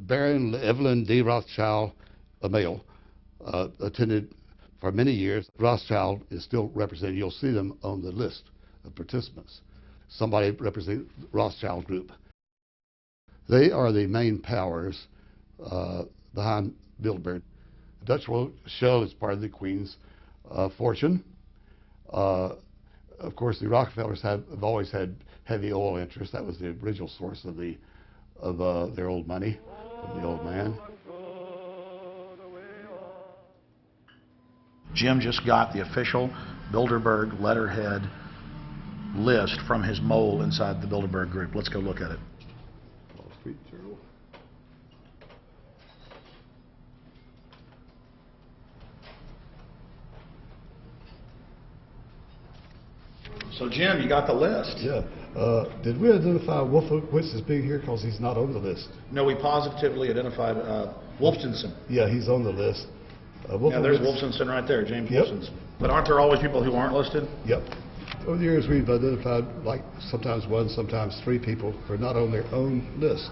Baron Evelyn D. Rothschild, a male, attended for many years. Rothschild is still represented. You'll see them on the list of participants. Somebody representing the Rothschild Group. They are the main powers behind Bilderberg. The Dutch shell is part of the Queen's fortune. Of course, the Rockefellers have always had heavy oil interests. That was the original source of their old money from the old man. Jim just got the official Bilderberg letterhead list from his mole inside the Bilderberg Group. Let's go look at it. Wall Street Journal. So Jim, you got the list. Yeah. Did we identify Wolfowitz as being here because he's not on the list? No, we positively identified Wolfenson. Yeah, he's on the list. Yeah, there's Wolfenson right there, James Yep. Wolfenson. But aren't there always people who aren't listed? Yep. Over the years, we've identified like sometimes one, sometimes three people who are not on their own list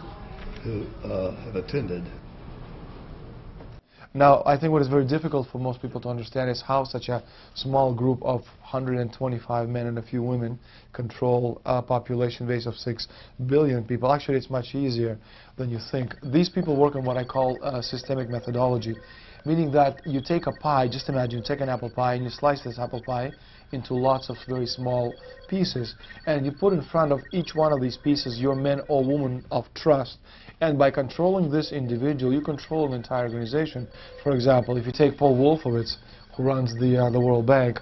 who have attended. Now, I think what is very difficult for most people to understand is how such a small group of 125 men and a few women control a population base of 6 billion people. Actually, it's much easier than you think. These people work on what I call systemic methodology, meaning that you take a pie, just imagine you take an apple pie and you slice this apple pie into lots of very small pieces, and you put in front of each one of these pieces your men or women of trust. And by controlling this individual, you control an entire organization. For example, if you take Paul Wolfowitz, who runs the World Bank,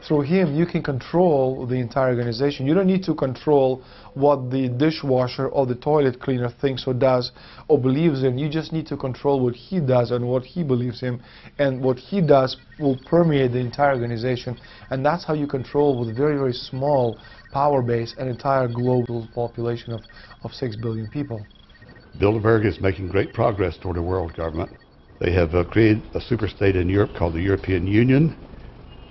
through him you can control the entire organization. You don't need to control what the dishwasher or the toilet cleaner thinks or does or believes in. You just need to control what he does and what he believes in, and what he does will permeate the entire organization. And that's how you control, with a very, very small power base, an entire global population of 6 billion people. Bilderberg is making great progress toward a world government. They have created a superstate in Europe called the European Union.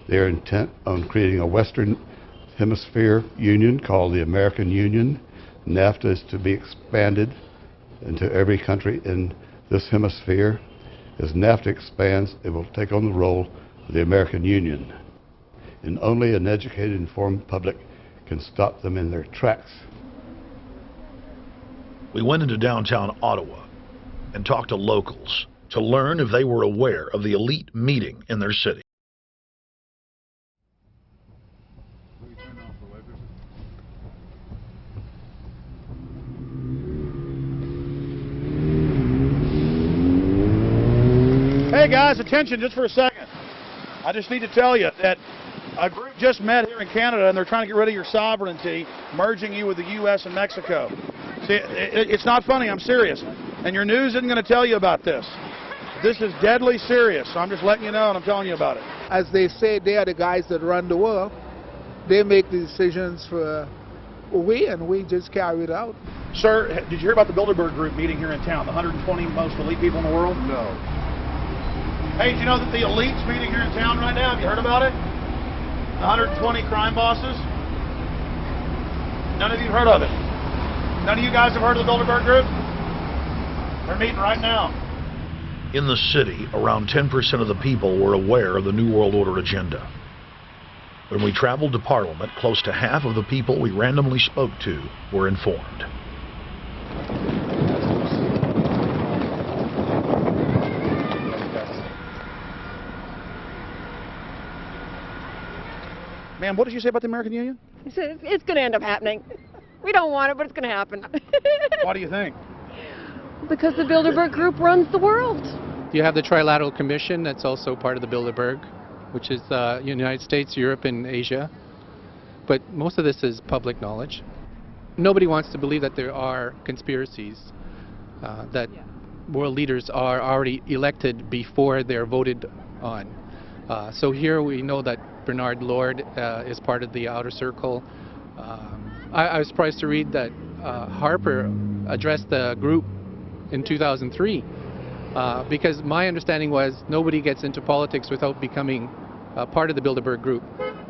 They're intent on creating a Western Hemisphere Union called the American Union. NAFTA is to be expanded into every country in this hemisphere. As NAFTA expands, it will take on the role of the American Union. And only an educated, informed public can stop them in their tracks. We went into downtown Ottawa and talked to locals to learn if they were aware of the elite meeting in their city. Hey guys, attention just for a second. I just need to tell you that a group just met here in Canada and they're trying to get rid of your sovereignty, merging you with the U.S. and Mexico. See, it's not funny, I'm serious. And your news isn't going to tell you about this. This is deadly serious, so I'm just letting you know and I'm telling you about it. As they say, they are the guys that run the world. They make the decisions for we, and we just carry it out. Sir, did you hear about the Bilderberg Group meeting here in town, the 120 most elite people in the world? No. Hey, did you know that the elite's meeting here in town right now? Have you heard about it? The 120 crime bosses? None of you have heard of it? None of you guys have heard of the Bilderberg Group? They're meeting right now. In the city, around 10% of the people were aware of the New World Order agenda. When we traveled to Parliament, close to half of the people we randomly spoke to were informed. Ma'am, what did you say about the American Union? He said it's going to end up happening. We don't want it, but it's going to happen. What do you think? Because the Bilderberg Group runs the world. You have the Trilateral Commission, that's also part of the Bilderberg, which is the United States, Europe, and Asia. But most of this is public knowledge. Nobody wants to believe that there are conspiracies, that world leaders are already elected before they're voted on. So here we know that Bernard Lord is part of the outer circle. I was surprised to read that Harper addressed the group in 2003 because my understanding was nobody gets into politics without becoming part of the Bilderberg Group.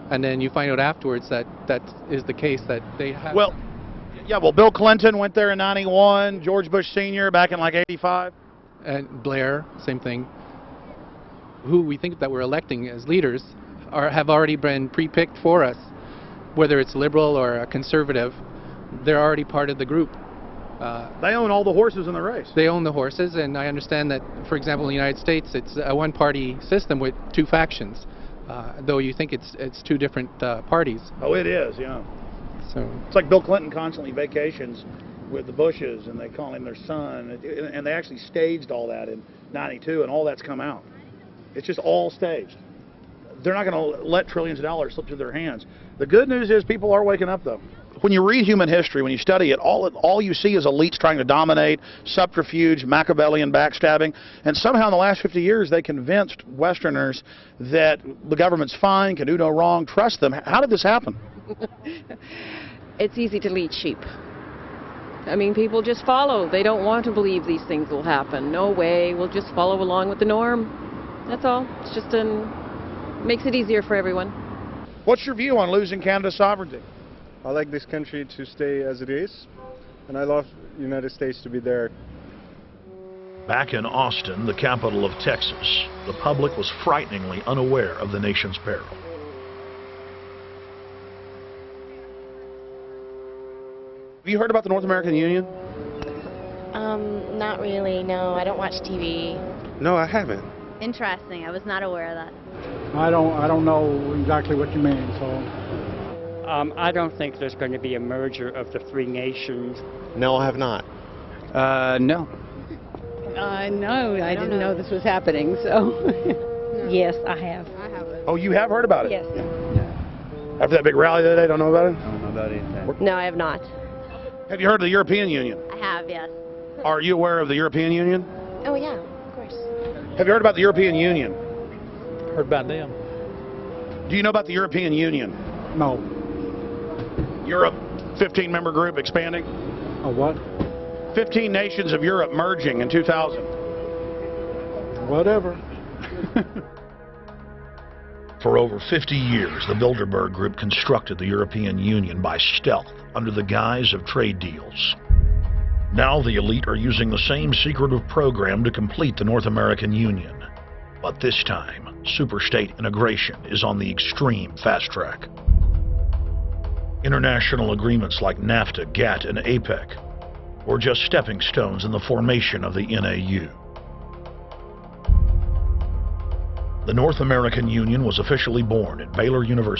And then you find out afterwards that that is the case, that they have... Well, Yeah, well, Bill Clinton went there in '91, George Bush Sr. back in like '85. And Blair, same thing. Who we think that we're electing as leaders have already been pre-picked for us, whether it's liberal or a conservative. They're already part of the group. They own all the horses in the race. They own the horses, and I understand that, for example, in the United States, it's a one-party system with two factions, though you think it's two different parties. Oh, it is, yeah. So It's like Bill Clinton constantly vacations with the Bushes, and they call him their son, and they actually staged all that in '92, and all that's come out. It's just all staged. They're not going to let trillions of dollars slip through their hands. The good news is people are waking up, though. When you read human history, when you study it, all you see is elites trying to dominate, subterfuge, Machiavellian backstabbing, and somehow in the last 50 years they convinced Westerners that the government's fine, can do no wrong, trust them. How did this happen? It's easy to lead sheep. I mean, people just follow. They don't want to believe these things will happen. No way. We'll just follow along with the norm. That's all. It's just makes it easier for everyone. What's your view on losing Canada's sovereignty? I like this country to stay as it is, and I love the United States to be there. Back in Austin, the capital of Texas, the public was frighteningly unaware of the nation's peril. Have you heard about the North American Union? Not really, no. I don't watch TV. No, I haven't. Interesting. I was not aware of that. I don't know exactly what you mean, so. I don't think there's going to be a merger of the three nations. No, I have not. No. No, I didn't know this was happening, so. Yes, I have. Oh, you have heard about it? Yes. After that big rally the other day, don't know about it? I don't know about anything. No, I have not. Have you heard of the European Union? I have, yes. Are you aware of the European Union? Oh, yeah, of course. Have you heard about the European Union? Heard about them. Do you know about the European Union? No. Europe, 15-member group expanding. A what? 15 nations of Europe merging in 2000. Whatever. For over 50 years, the Bilderberg Group constructed the European Union by stealth under the guise of trade deals. Now the elite are using the same secretive program to complete the North American Union. But this time, superstate integration is on the extreme fast track. International agreements like NAFTA, GATT, and APEC were just stepping stones in the formation of the NAU. The North American Union was officially born at Baylor University